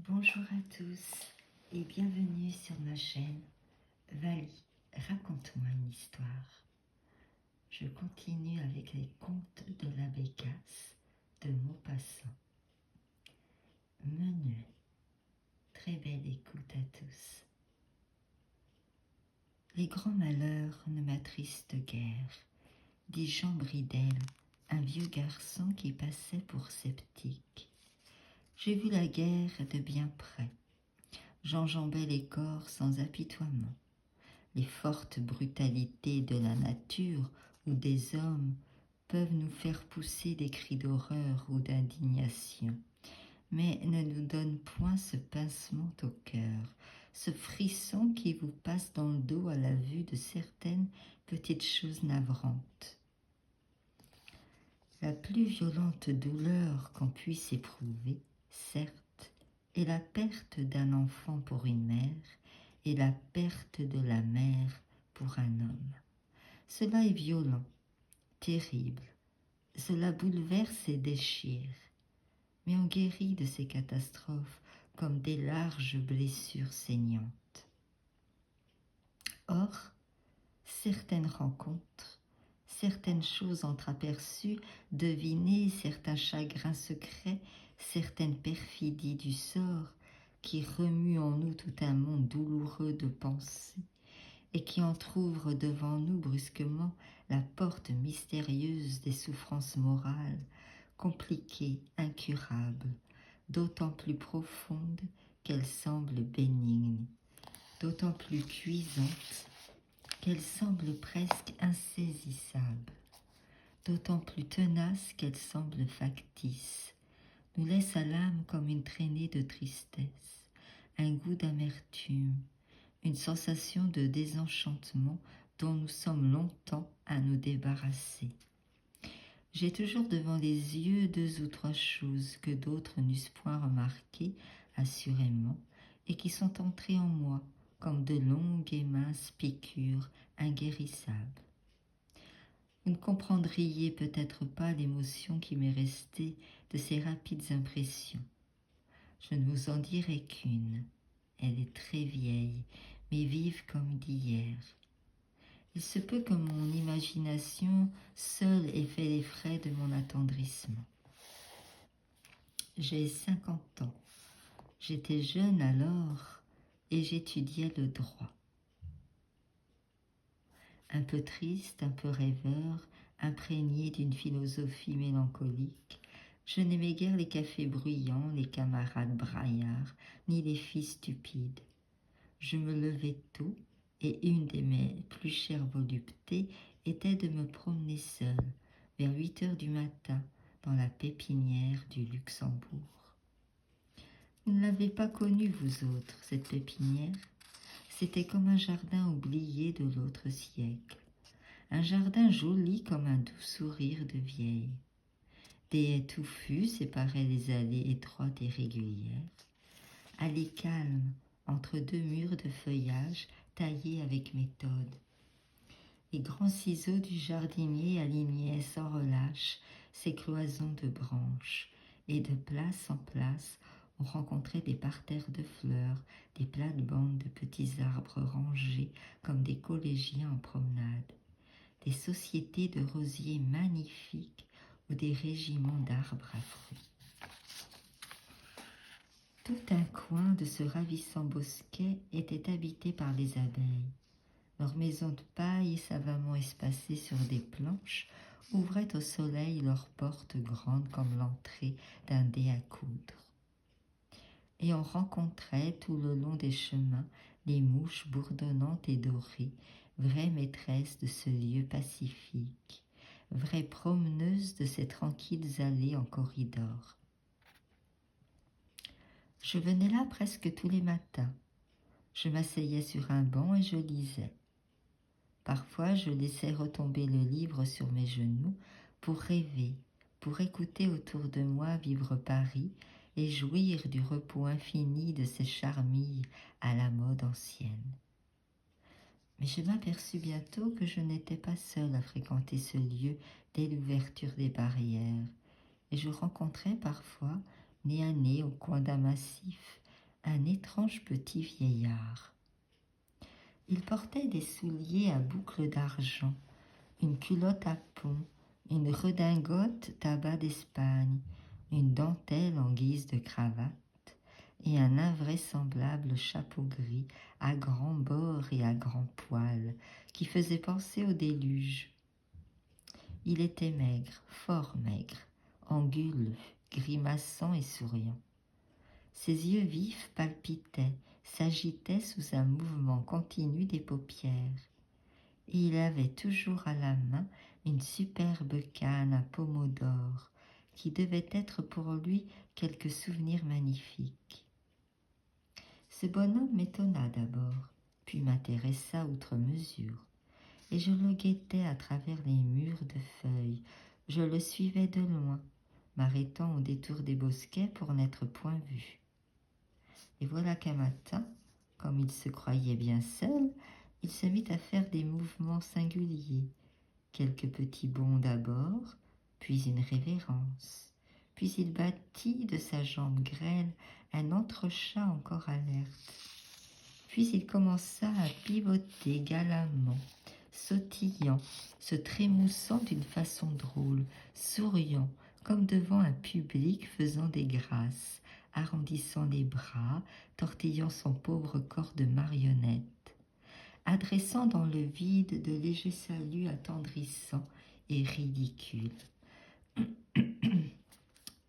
Bonjour à tous et bienvenue sur ma chaîne Vali, raconte-moi une histoire. Je continue avec les contes de l'abbé Casse de Maupassant. Menuet, très belle écoute à tous. Les grands malheurs ne m'attristent guère, dit Jean Bridel, un vieux garçon qui passait pour sceptique. J'ai vu la guerre de bien près. J'enjambais les corps sans apitoiement. Les fortes brutalités de la nature ou des hommes peuvent nous faire pousser des cris d'horreur ou d'indignation, mais ne nous donnent point ce pincement au cœur, ce frisson qui vous passe dans le dos à la vue de certaines petites choses navrantes. La plus violente douleur qu'on puisse éprouver, certes, est la perte d'un enfant pour une mère et la perte de la mère pour un homme. Cela est violent, terrible, cela bouleverse et déchire, mais on guérit de ces catastrophes comme des larges blessures saignantes. Or, certaines rencontres, certaines choses entreaperçues, devinées, certains chagrins secrets, certaines perfidies du sort, qui remuent en nous tout un monde douloureux de pensées, et qui entr'ouvre devant nous brusquement la porte mystérieuse des souffrances morales, compliquées, incurables, d'autant plus profondes qu'elles semblent bénignes, d'autant plus cuisantes qu'elles semblent presque insaisissables, d'autant plus tenaces qu'elles semblent factices, nous laissent à l'âme comme une traînée de tristesse, un goût d'amertume, une sensation de désenchantement dont nous sommes longtemps à nous débarrasser. J'ai toujours devant les yeux deux ou trois choses que d'autres n'eussent point remarquées, assurément, et qui sont entrées en moi comme de longues et minces piqûres inguérissables. Vous ne comprendriez peut-être pas l'émotion qui m'est restée de ces rapides impressions. Je ne vous en dirai qu'une. Elle est très vieille, mais vive comme d'hier. Il se peut que mon imagination seule ait fait les frais de mon attendrissement. J'ai 50 ans. J'étais jeune alors et j'étudiais le droit. Un peu triste, un peu rêveur, imprégné d'une philosophie mélancolique, je n'aimais guère les cafés bruyants, les camarades braillards, ni les filles stupides. Je me levais tôt, et une de mes plus chères voluptés était de me promener seule, vers 8 heures du matin, dans la pépinière du Luxembourg. Vous ne l'avez pas connue, vous autres, cette pépinière. C'était comme un jardin oublié de l'autre siècle. Un jardin joli comme un doux sourire de vieille. Des haies touffues séparaient les allées étroites et régulières. Allées calmes, entre deux murs de feuillage taillés avec méthode. Les grands ciseaux du jardinier alignaient sans relâche ces cloisons de branches, et de place en place, on rencontrait des parterres de fleurs, des plates-bandes de petits arbres rangés comme des collégiens en promenade, des sociétés de rosiers magnifiques ou des régiments d'arbres à fruits. Tout un coin de ce ravissant bosquet était habité par les abeilles. Leurs maisons de paille, savamment espacées sur des planches, ouvraient au soleil leurs portes grandes comme l'entrée d'un dé à coudre. Et on rencontrait tout le long des chemins les mouches bourdonnantes et dorées, vraies maîtresses de ce lieu pacifique, vraies promeneuses de ces tranquilles allées en corridor. Je venais là presque tous les matins. Je m'asseyais sur un banc et je lisais. Parfois, je laissais retomber le livre sur mes genoux pour rêver, pour écouter autour de moi vivre Paris et jouir du repos infini de ces charmilles à la mode ancienne. Mais je m'aperçus bientôt que je n'étais pas seule à fréquenter ce lieu dès l'ouverture des barrières, et je rencontrais parfois, nez à nez au coin d'un massif, un étrange petit vieillard. Il portait des souliers à boucles d'argent, une culotte à pont, une redingote tabac d'Espagne, une dentelle en guise de cravate et un invraisemblable chapeau gris à grands bords et à grands poils qui faisait penser au déluge. Il était maigre, fort maigre, anguleux, grimaçant et souriant. Ses yeux vifs palpitaient, s'agitaient sous un mouvement continu des paupières. Et il avait toujours à la main une superbe canne à pommeau d'or, qui devait être pour lui quelque souvenir magnifique. Ce bonhomme m'étonna d'abord, puis m'intéressa outre mesure, et je le guettais à travers les murs de feuilles. Je le suivais de loin, m'arrêtant au détour des bosquets pour n'être point vu. Et voilà qu'un matin, comme il se croyait bien seul, il se mit à faire des mouvements singuliers, quelques petits bonds d'abord, puis une révérence, puis il battit de sa jambe grêle un entrechat encore alerte. Puis il commença à pivoter galamment, sautillant, se trémoussant d'une façon drôle, souriant, comme devant un public faisant des grâces, arrondissant les bras, tortillant son pauvre corps de marionnette, adressant dans le vide de légers saluts attendrissants et ridicules.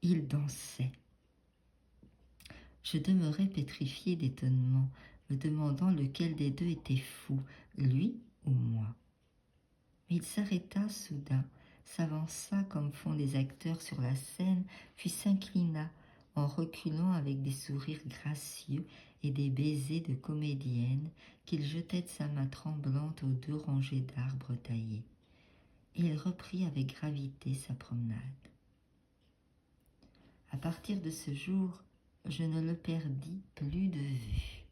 Il dansait. Je demeurais pétrifié d'étonnement, me demandant lequel des deux était fou, lui ou moi. Mais il s'arrêta soudain, s'avança comme font les acteurs sur la scène, puis s'inclina en reculant avec des sourires gracieux et des baisers de comédienne qu'il jetait de sa main tremblante aux 2 rangées d'arbres taillés. Et il reprit avec gravité sa promenade. À partir de ce jour, je ne le perdis plus de vue.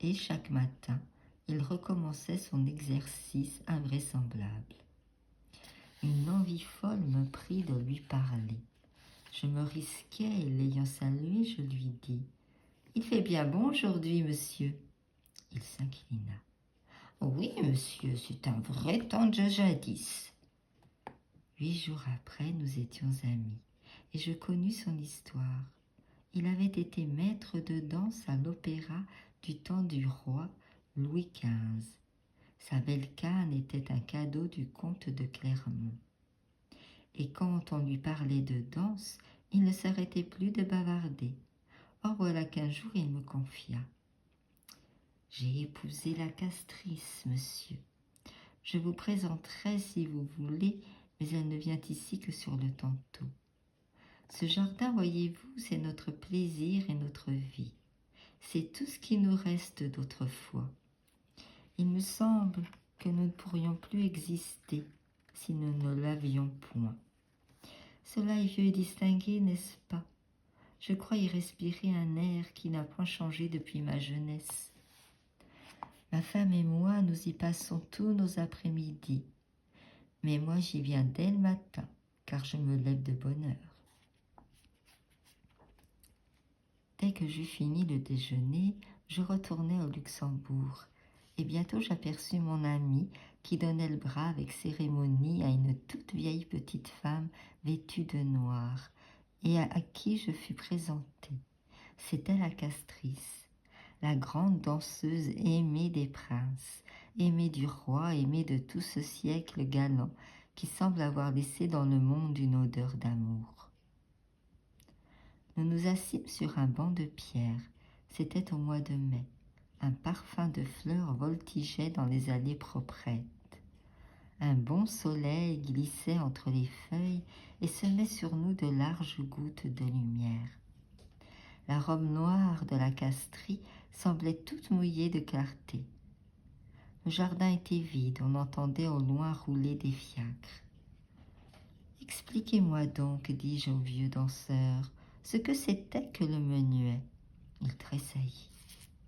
Et chaque matin, il recommençait son exercice invraisemblable. Une envie folle me prit de lui parler. Je me risquai et l'ayant salué, je lui dis « Il fait bien bon aujourd'hui, monsieur ». Il s'inclina. « Oui, monsieur, c'est un vrai temps de jadis. » 8 jours après, nous étions amis, et je connus son histoire. Il avait été maître de danse à l'opéra du temps du roi Louis XV. Sa belle canne était un cadeau du comte de Clermont. Et quand on lui parlait de danse, il ne s'arrêtait plus de bavarder. Or voilà qu'un jour il me confia. « J'ai épousé la castrice, monsieur. Je vous présenterai si vous voulez, mais elle ne vient ici que sur le tantôt. Ce jardin, voyez-vous, c'est notre plaisir et notre vie. C'est tout ce qui nous reste d'autrefois. Il me semble que nous ne pourrions plus exister si nous ne l'avions point. Cela est vieux et distingué, n'est-ce pas? Je crois y respirer un air qui n'a point changé depuis ma jeunesse. Ma femme et moi, nous y passons tous nos après-midi. Mais moi, j'y viens dès le matin, car je me lève de bonne heure. » Dès que j'eus fini le déjeuner, je retournai au Luxembourg, et bientôt j'aperçus mon ami qui donnait le bras avec cérémonie à une toute vieille petite femme vêtue de noir, et à qui je fus présenté. C'était la castrice, la grande danseuse aimée des princes, aimée du roi, aimée de tout ce siècle galant qui semble avoir laissé dans le monde une odeur d'amour. Nous nous assîmes sur un banc de pierre. C'était au mois de mai. Un parfum de fleurs voltigeait dans les allées proprettes. Un bon soleil glissait entre les feuilles et semait sur nous de larges gouttes de lumière. La robe noire de la castrie semblait toute mouillée de clarté. Le jardin était vide, on entendait au loin rouler des fiacres. « Expliquez-moi donc, dis-je au vieux danseur, ce que c'était que le menuet. » Il tressaillit.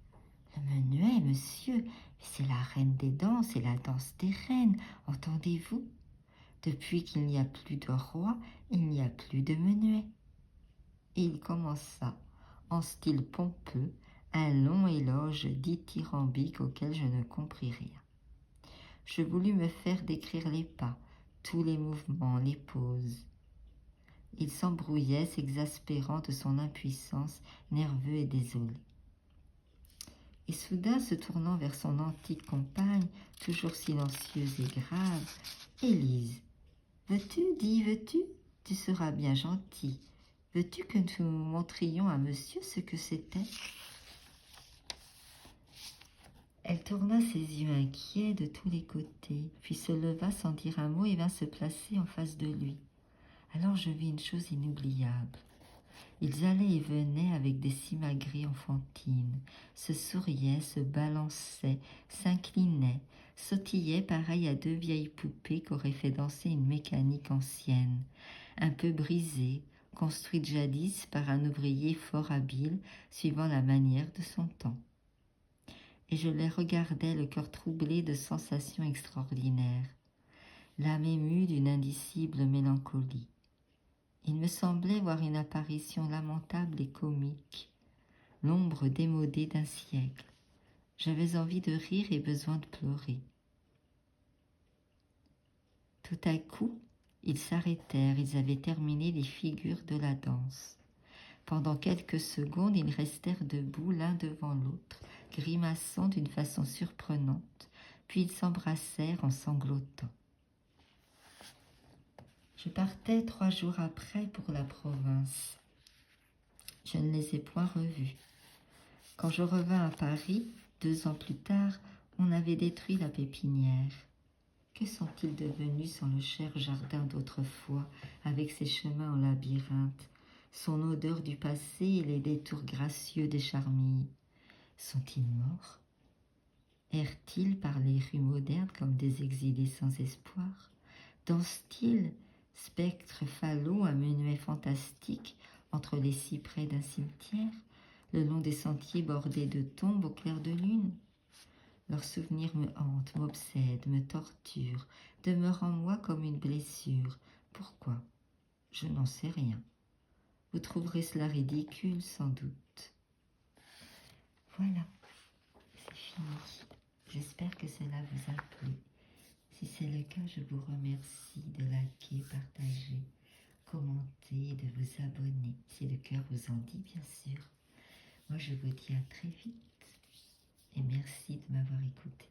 « Le menuet, monsieur, c'est la reine des danses et la danse des reines, entendez-vous? Depuis qu'il n'y a plus de roi, il n'y a plus de menuet. » Et il commença, en style pompeux, un long éloge dithyrambique auquel je ne compris rien. Je voulus me faire décrire les pas, tous les mouvements, les poses. Il s'embrouillait, s'exaspérant de son impuissance, nerveux et désolé. Et soudain, se tournant vers son antique compagne, toujours silencieuse et grave, « Élise, veux-tu, dis, veux-tu? Tu seras bien gentille. Veux-tu que nous montrions à monsieur ce que c'était ?» Elle tourna ses yeux inquiets de tous les côtés, puis se leva sans dire un mot et vint se placer en face de lui. Alors je vis une chose inoubliable. Ils allaient et venaient avec des simagrées enfantines, se souriaient, se balançaient, s'inclinaient, sautillaient pareil à deux vieilles poupées qu'aurait fait danser une mécanique ancienne, un peu brisée, construite jadis par un ouvrier fort habile, suivant la manière de son temps. Et je les regardais, le cœur troublé de sensations extraordinaires, l'âme émue d'une indicible mélancolie. Il me semblait voir une apparition lamentable et comique, l'ombre démodée d'un siècle. J'avais envie de rire et besoin de pleurer. Tout à coup, ils s'arrêtèrent, ils avaient terminé les figures de la danse. Pendant quelques secondes, ils restèrent debout l'un devant l'autre, grimaçant d'une façon surprenante, puis ils s'embrassèrent en sanglotant. Je partais 3 jours après pour la province. Je ne les ai point revus. Quand je revins à Paris, 2 ans plus tard, on avait détruit la pépinière. Que sont-ils devenus sans le cher jardin d'autrefois, avec ses chemins en labyrinthe, son odeur du passé et les détours gracieux des charmilles? Sont-ils morts? Errent-ils par les rues modernes comme des exilés sans espoir? Dansent-ils, spectres falots, un menuet fantastique entre les cyprès d'un cimetière, le long des sentiers bordés de tombes au clair de lune? Leur souvenir me hante, m'obsède, me torture, demeure en moi comme une blessure. Pourquoi? Je n'en sais rien. Vous trouverez cela ridicule, sans doute. Voilà, c'est fini. J'espère que cela vous a plu. Si c'est le cas, je vous remercie de liker, partager, commenter, de vous abonner, si le cœur vous en dit, bien sûr. Moi, je vous dis à très vite et merci de m'avoir écouté.